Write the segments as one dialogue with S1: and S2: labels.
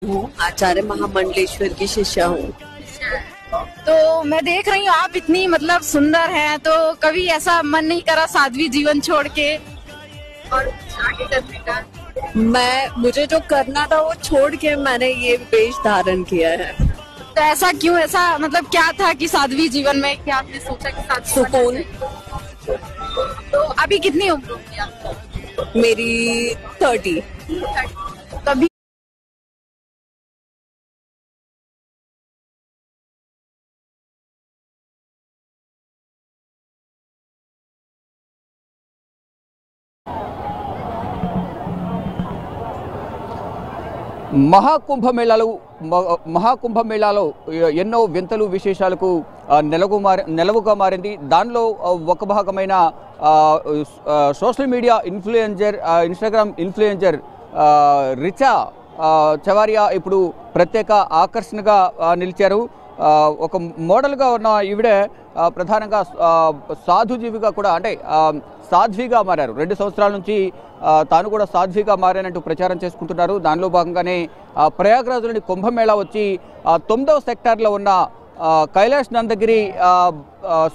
S1: हूँ, आचार्य महामंडलेश्वर की शिष्या हूँ।
S2: तो मैं देख रही हूँ आप इतनी मतलब सुंदर हैं, तो कभी ऐसा मन नहीं करा साध्वी जीवन छोड़ के और आगे करने का?
S1: मुझे जो करना था वो छोड़ के मैंने ये वेश धारण किया है।
S2: तो ऐसा क्यों, ऐसा मतलब क्या था कि साध्वी जीवन में क्या आपने सोचा कि साध्वी
S1: सुकून।
S2: तो अभी कितनी उम्र होगी आपको?
S1: मेरी 30।
S2: कभी
S3: మహాకుంభమేళాలో ఎన్నో వింతలు విశేషాలకు నెలవుగా మారింది. దానిలో ఒక భాగమైన social media influencer, Instagram influencer Richa Chawaria ఇప్పుడు ప్రత్యేక ఆకర్షణగా నిలిచారు. ఒక మోడల్గా ఉన్న ఈవిడ ప్రధానంగా సాధుజీవిగా కూడా, అంటే సాధ్విగా మారారు. 2 సంవత్సరాల నుంచి తాను కూడా సాధ్విగా మారానంటూ ప్రచారం చేసుకుంటున్నారు. దానిలో భాగంగానే ప్రయాగ్రాజ్లోని కుంభమేళా వచ్చి 9వ సెక్టార్లో ఉన్న కైలాష్ నందగిరి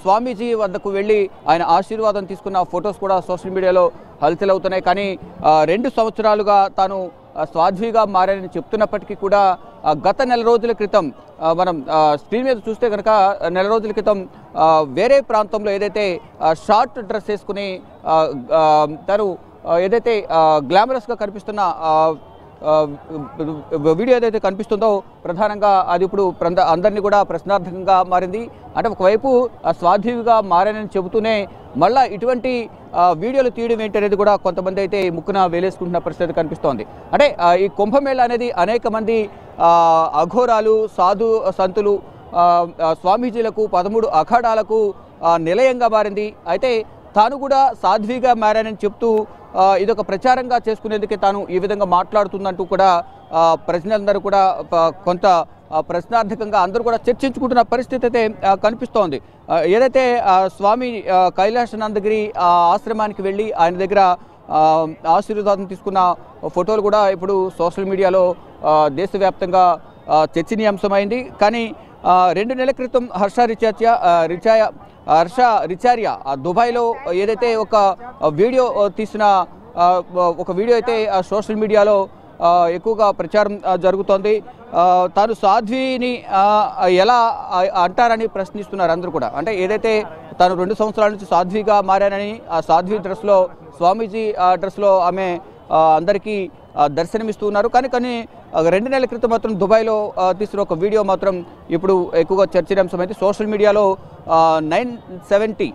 S3: స్వామీజీ వద్దకు వెళ్ళి ఆయన ఆశీర్వాదం తీసుకున్న ఫొటోస్ కూడా సోషల్ మీడియాలో హల్చల్ అవుతున్నాయి. కానీ 2 సంవత్సరాలుగా తాను సాధ్విగా మారని చెప్తున్నప్పటికీ కూడా గత నెల రోజుల క్రితం మనం స్క్రీన్ మీద చూస్తే కనుక నెల రోజుల క్రితం వేరే ప్రాంతంలో ఏదైతే షార్ట్ డ్రెస్ వేసుకుని తను ఏదైతే గ్లామరస్గా కనిపిస్తున్న వీడియో ఏదైతే కనిపిస్తుందో ప్రధానంగా అది ఇప్పుడు అందరినీ కూడా ప్రశ్నార్థకంగా మారింది. అంటే ఒకవైపు స్వాధ్విగా మారని చెబుతూనే మళ్ళీ ఇటువంటి వీడియోలు తీయడం ఏంటి అనేది కూడా కొంతమంది అయితే ముక్కున వేలేసుకుంటున్న పరిస్థితి కనిపిస్తోంది. అంటే ఈ కుంభమేళా అనేది అనేక మంది అఘోరాలు, సాధు సంతులు, స్వామీజీలకు 13 అఖాడాలకు నిలయంగా మారింది. అయితే తాను కూడా సాధ్విగా మారానని చెప్తూ ఇదొక ప్రచారంగా చేసుకునేందుకే తాను ఈ విధంగా మాట్లాడుతుందంటూ కూడా ప్రజలందరూ కూడా కొంత ప్రశ్నార్థకంగా అందరూ కూడా చర్చించుకుంటున్న పరిస్థితి అయితే కనిపిస్తోంది. ఏదైతే స్వామి కైలాష్ నందగిరి ఆశ్రమానికి వెళ్ళి ఆయన దగ్గర ఆశీర్వాదం తీసుకున్న ఫోటోలు కూడా ఇప్పుడు సోషల్ మీడియాలో దేశవ్యాప్తంగా చర్చనీయాంశమైంది. కానీ 2 నెలల క్రితం హర్ష రిచారియా దుబాయ్లో ఏదైతే ఒక వీడియో తీసిన ఒక వీడియో అయితే సోషల్ మీడియాలో ఎక్కువగా ప్రచారం జరుగుతోంది. తాను సాధ్విని ఎలా అంటారని ప్రశ్నిస్తున్నారు అందరూ కూడా. అంటే ఏదైతే తాను 2 సంవత్సరాల నుంచి సాధ్విగా మారానని, ఆ సాధ్వి డ్రెస్లో, స్వామీజీ డ్రెస్లో ఆమె అందరికీ దర్శనమిస్తూ ఉన్నారు. కానీ 2 నెలల క్రితం మాత్రం దుబాయ్లో తీసిన ఒక వీడియో మాత్రం ఇప్పుడు ఎక్కువగా చర్చనీయాంశమైంది. సోషల్ మీడియాలో 970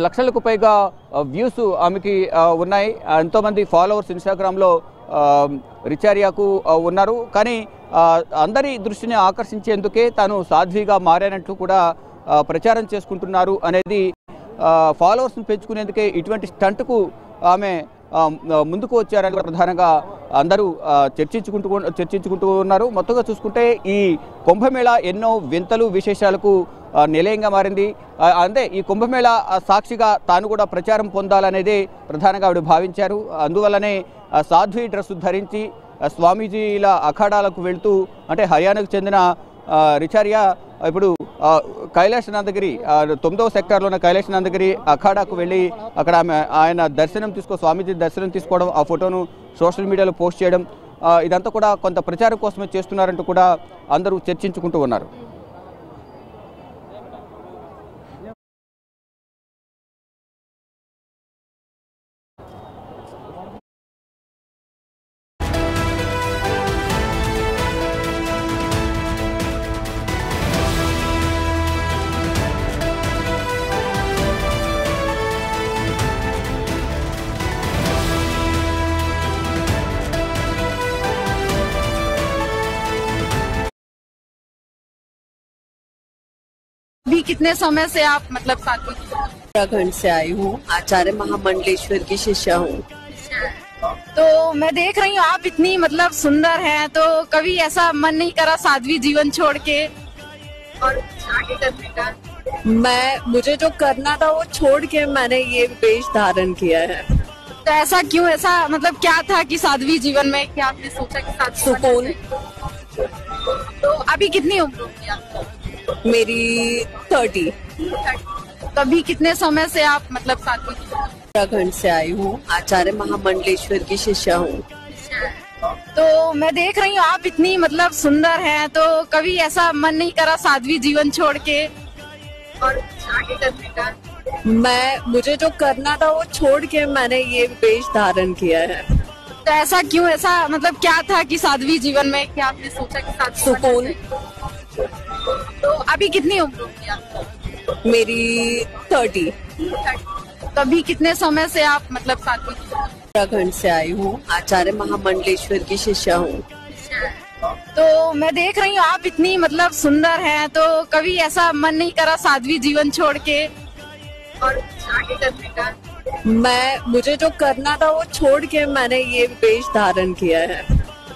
S3: లక్షలకు పైగా వ్యూస్ ఆమెకి ఉన్నాయి. ఎంతోమంది ఫాలోవర్స్ ఇన్స్టాగ్రామ్లో రిచారియాకు ఉన్నారు. కానీ అందరి దృష్టిని ఆకర్షించేందుకే తాను సాధ్విగా మారానంటూ కూడా ప్రచారం చేసుకుంటున్నారు అనేది, ఫాలోవర్స్ని పెంచుకునేందుకే ఇటువంటి స్టంట్కు ఆమె ముందుకు వచ్చారని ప్రధానంగా అందరూ చర్చించుకుంటూ ఉన్నారు. మొత్తంగా చూసుకుంటే ఈ కుంభమేళా ఎన్నో వింతలు విశేషాలకు నిలయంగా మారింది. అంతే ఈ కుంభమేళా సాక్షిగా తాను కూడా ప్రచారం పొందాలనేదే ప్రధానంగా ఆవిడ భావించారు. అందువల్లనే సాధ్వి డ్రెస్సు ధరించి స్వామీజీల అఖాడాలకు వెళ్తూ, అంటే హర్యానాకు చెందిన రిచారియా ఇప్పుడు కైలాష్ నందగిరి 9వ సెక్టార్లో ఉన్న కైలాష్ నందగిరి అఖాడాకు వెళ్ళి అక్కడ ఆయన స్వామీజీ దర్శనం తీసుకోవడం, ఆ ఫోటోను సోషల్ మీడియాలో పోస్ట్ చేయడం, ఇదంతా కూడా కొంత ప్రచారం కోసమే చేస్తున్నారంటూ కూడా అందరూ చర్చించుకుంటూ ఉన్నారు.
S2: भी कितने समय से आप मतलब साध्वी?
S1: उत्तराखंड से आई हूँ, आचार्य महामंडलेश्वर की शिष्या हूँ।
S2: तो मैं देख रही हूँ आप इतनी मतलब सुंदर हैं, तो कभी ऐसा मन नहीं करा साध्वी जीवन छोड़ के और आगे करने का?
S1: मुझे जो करना था वो छोड़ के मैंने ये वेश धारण किया है।
S2: तो ऐसा क्यों, ऐसा मतलब क्या था कि साध्वी जीवन में क्या आपने सोचा कि साध्वी
S1: सुकून।
S2: तो अभी कितनी उम्र होगी आपको?
S1: मेरी 30।
S2: तो अभी कितने समय से आप मतलब साध्वी
S1: उत्तराखंड से आई हूँ। आचार्य महामंडलेश्वर की शिष्या हूँ।
S2: तो मैं देख रही हूँ आप इतनी मतलब सुंदर हैं, तो कभी ऐसा मन नहीं करा साध्वी जीवन छोड़ के और आगे करने का?
S1: मुझे जो करना था वो छोड़ के मैंने ये वेश धारण किया है।
S2: तो ऐसा क्यों, ऐसा मतलब क्या था कि साध्वी जीवन में क्या आपने सोचा कि साध्वी
S1: सुकून।
S2: तो अभी कितनी उम्र होगी आपको?
S1: मेरी 30।
S2: तो अभी कितने समय से आप मतलब साध्वी
S1: उत्तराखंड से आई हूँ। आचार्य महामंडलेश्वर की शिष्या हूँ।
S2: तो मैं देख रही हूँ आप इतनी मतलब सुंदर हैं, तो कभी ऐसा मन नहीं करा साध्वी जीवन छोड़ के और आगे करने का?
S1: मुझे जो करना था वो छोड़ के मैंने ये वेश धारण किया है।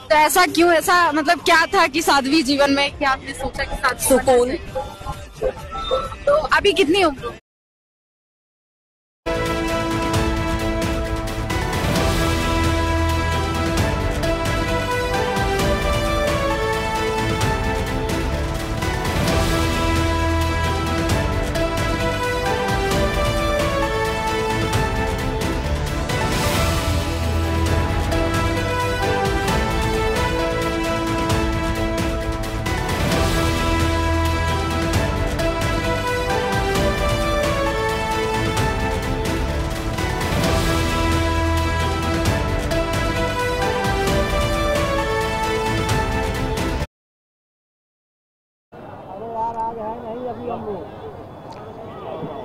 S2: तो ऐसा क्यों, ऐसा मतलब क्या था कि साध्वी जीवन में क्या आपने सोचा कि साध्वी
S1: सुकून।
S2: तो अभी कितनी उम्र होगी?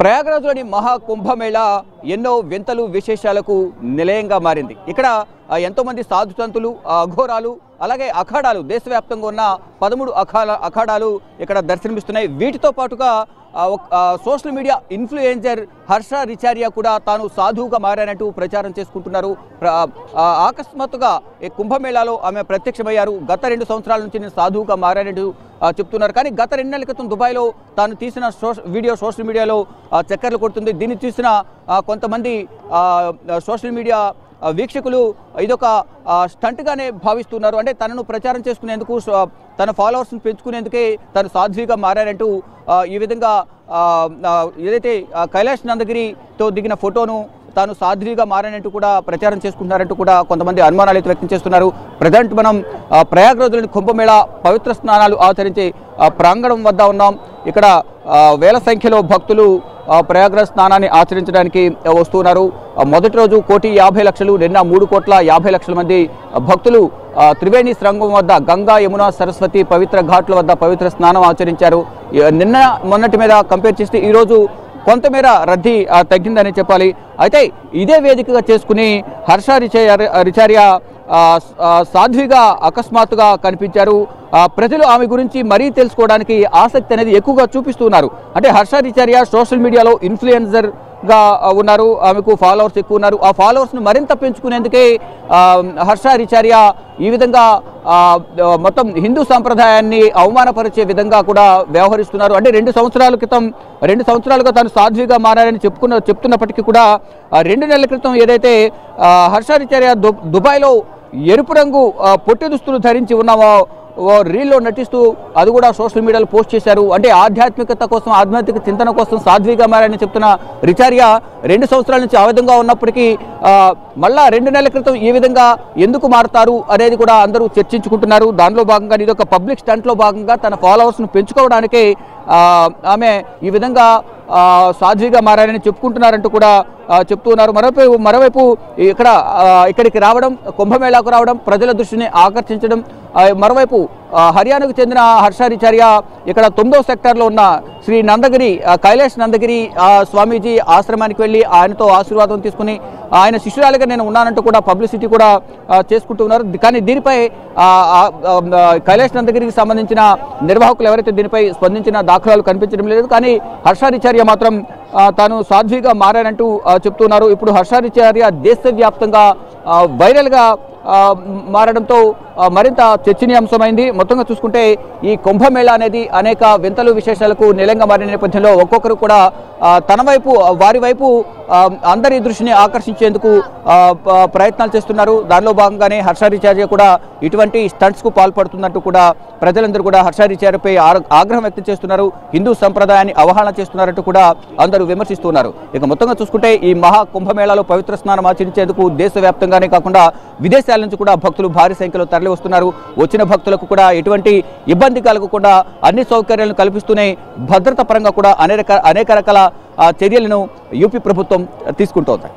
S3: ప్రయాగ్రాజ్లోని మహాకుంభమేళా ఎన్నో వింతలు విశేషాలకు నిలయంగా మారింది. ఇక్కడ ఎంతోమంది సాధుసంతులు, అఘోరాలు, అలాగే అఖాడాలు, దేశవ్యాప్తంగా ఉన్న 13 అఖాడాలు ఇక్కడ దర్శనమిస్తున్నాయి. వీటితో పాటుగా సోషల్ మీడియా ఇన్ఫ్లుయెన్సర్ హర్ష రిచారియా కూడా తాను సాధువుగా మారానంటూ ప్రచారం చేసుకుంటున్నారు. అకస్మాత్తుగా ఈ కుంభమేళాలో ఆమె ప్రత్యక్షమయ్యారు. గత 2 సంవత్సరాల నుంచి నేను సాధువుగా మారానంటూ చెప్తున్నారు. కానీ గత 2 నెలల క్రితం దుబాయ్లో తాను తీసిన వీడియో సోషల్ మీడియాలో చక్కర్లు కొడుతుంది. దీన్ని చూసిన కొంతమంది సోషల్ మీడియా వీక్షకులు ఇదొక స్టంట్గానే భావిస్తున్నారు. అంటే తనను ప్రచారం చేసుకునేందుకు, తన ఫాలోవర్స్ని పెంచుకునేందుకే తను సాధ్విగా మారారంటూ ఈ విధంగా ఏదైతే కైలాష్ నందగిరితో దిగిన ఫోటోను తాను సాధ్విగా మారానంటూ కూడా ప్రచారం చేసుకుంటున్నారంటూ కూడా కొంతమంది అనుమానాలు అయితే వ్యక్తం చేస్తున్నారు. ప్రజెంట్ మనం ప్రయాగ్రాజ్లోని కుంభమేళా పవిత్ర స్నానాలు ఆచరించే ప్రాంగణం వద్ద ఉన్నాం. ఇక్కడ వేల సంఖ్యలో భక్తులు ప్రయాగ్రాజ్ స్నానాన్ని ఆచరించడానికి వస్తున్నారు. మొదటి రోజు 1,50,00,000, నిన్న 3,50,00,000 మంది భక్తులు త్రివేణి సంగమం వద్ద గంగా, యమున, సరస్వతి పవిత్ర ఘాట్ల వద్ద పవిత్ర స్నానం ఆచరించారు. నిన్న మొన్నటి మీద కంపేర్ చేస్తే ఈరోజు కొంతమేర రద్దీ తగ్గిందని చెప్పాలి. అయితే ఇదే వేదికగా చేసుకుని హర్ష రిచారియా సాధ్విగా అకస్మాత్తుగా కనిపించారు. ప్రజలు ఆమె గురించి మరీ తెలుసుకోవడానికి ఆసక్తి అనేది ఎక్కువగా చూపిస్తున్నారు. అంటే హర్ష రిచారియా సోషల్ మీడియాలో ఇన్ఫ్లుయెన్సర్గా ఉన్నారు. ఆమెకు ఫాలోవర్స్ ఎక్కువ ఉన్నారు. ఆ ఫాలోవర్స్ను మరింత పెంచుకునేందుకే హర్ష రిచారియా ఈ విధంగా మొత్తం హిందూ సంప్రదాయాన్ని అవమానపరిచే విధంగా కూడా వ్యవహరిస్తున్నారు. అంటే 2 సంవత్సరాలుగా తాను సాధ్విగా మారారని చెప్తున్నప్పటికీ కూడా 2 నెలల క్రితం ఏదైతే హర్ష రిచారియా దుబాయ్లో ఎరుపు రంగు పొట్టి దుస్తులు ధరించి ఉన్నామో రీల్లో నటిస్తూ అది కూడా సోషల్ మీడియాలో పోస్ట్ చేశారు. అంటే ఆధ్యాత్మికత కోసం, ఆధ్యాత్మిక చింతన కోసం సాధ్విగా మారని చెప్తున్న రిచారియా 2 సంవత్సరాల నుంచి ఆ విధంగా ఉన్నప్పటికీ మళ్ళా 2 నెలల క్రితం ఈ విధంగా ఎందుకు మారుతారు అనేది కూడా అందరూ చర్చించుకుంటున్నారు. దానిలో భాగంగా ఇది ఒక పబ్లిక్ స్టంట్లో భాగంగా తన ఫాలోవర్స్ను పెంచుకోవడానికే ఆమె ఈ విధంగా సాధ్విగా మారారని చెప్పుకుంటున్నారంటూ కూడా చెప్తున్నారు. మరోవైపు ఇక్కడికి రావడం, కుంభమేళాకు రావడం, ప్రజల దృష్టిని ఆకర్షించడం. మరోవైపు హర్యానాకు చెందిన హర్ష రిచారియా ఇక్కడ 9వ సెక్టార్లో ఉన్న శ్రీ నందగిరి, కైలాష్ నందగిరి స్వామీజీ ఆశ్రమానికి వెళ్ళి ఆయనతో ఆశీర్వాదం తీసుకుని ఆయన శిష్యురాలిగా నేను ఉన్నానంటూ కూడా పబ్లిసిటీ కూడా చేసుకుంటున్నారు. కానీ దీనిపై కైలాష్ నందగిరికి సంబంధించిన నిర్వాహకులు ఎవరైతే దీనిపై స్పందించిన దాఖలాలు కనిపించడం లేదు. కానీ హర్ష రిచారియా మాత్రం తాను సాధ్విగా మారానంటూ చెప్తున్నారు. ఇప్పుడు హర్ష రిచారియా దేశవ్యాప్తంగా వైరల్గా మారడంతో మరింత చర్చనీయాంశమైంది. మొత్తంగా చూసుకుంటే ఈ కుంభమేళా అనేది అనేక వింతలు విశేషాలకు నిలయంగా మారిన నేపథ్యంలో ఒక్కొక్కరు కూడా తన వైపు వారి వైపు అందరి దృష్టిని ఆకర్షించేందుకు ప్రయత్నాలు చేస్తున్నారు. దానిలో భాగంగానే హర్షారిచార్య కూడా ఇటువంటి స్టంట్స్కు పాల్పడుతున్నట్టు కూడా ప్రజలందరూ కూడా హర్షారిచార్యపై ఆగ్రహం వ్యక్తం చేస్తున్నారు. హిందూ సంప్రదాయాన్ని అవహేళన చేస్తున్నారంటూ కూడా అందరూ విమర్శిస్తున్నారు. ఇక మొత్తంగా చూసుకుంటే ఈ మహా కుంభమేళాలో పవిత్ర స్నానం ఆచరించేందుకు దేశవ్యాప్తంగానే కాకుండా విదేశాల నుంచి కూడా భక్తులు భారీ సంఖ్యలో తరలి వస్తున్నారు. వచ్చిన భక్తులకు కూడా ఎటువంటి ఇబ్బంది కలగకుండా అన్ని సౌకర్యాలను కల్పిస్తూనే భద్రత పరంగా కూడా అనేక రకాల చర్యలను యూపీ ప్రభుత్వం తీసుకుంటోంది.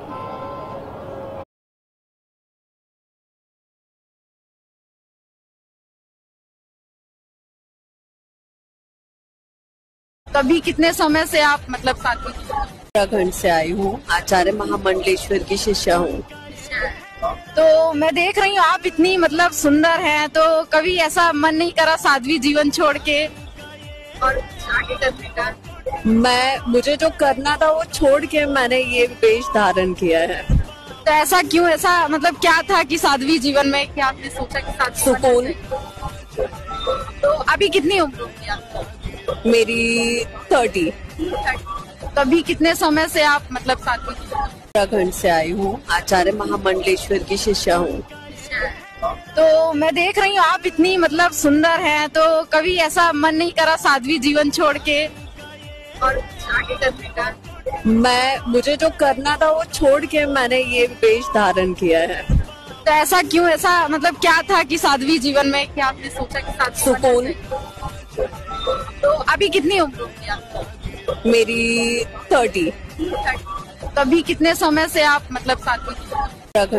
S2: कभी कितने समय से आप मतलब साधु?
S1: उत्तराखंड से आई हूँ, आचार्य महामंडलेश्वर की शिष्या हूँ।
S2: तो मैं देख रही हूँ आप इतनी मतलब सुंदर हैं, तो कभी ऐसा मन नहीं करा साध्वी जीवन छोड़ के और आगे करने का?
S1: मुझे जो करना था वो छोड़ के मैंने ये वेश धारण किया है।
S2: तो ऐसा क्यों, ऐसा मतलब क्या था कि साध्वी जीवन में क्या आपने सोचा कि साध्वी
S1: सुकून।
S2: तो अभी कितनी उम्र होगी आपको?
S1: मेरी 30।
S2: कभी कितने समय से आप मतलब साध्वी?
S1: उत्तराखंड से आई हूँ, आचार्य महामंडलेश्वर की शिष्या हूँ।
S2: तो मैं देख रही हूँ आप इतनी मतलब सुंदर हैं, तो कभी ऐसा मन नहीं करा साध्वी जीवन छोड़ के और आगे करने का?
S1: मुझे जो करना था वो छोड़ के मैंने ये वेश धारण किया है।
S2: तो ऐसा क्यों, ऐसा मतलब क्या था कि साध्वी जीवन में क्या आपने सोचा कि साध्वी?
S1: सुकून।
S2: तो अभी कितनी उम्र होगी आपको?
S1: मेरी 30।
S2: कभी कितने समय से आप मतलब साध्वी?
S1: उत्तराखंड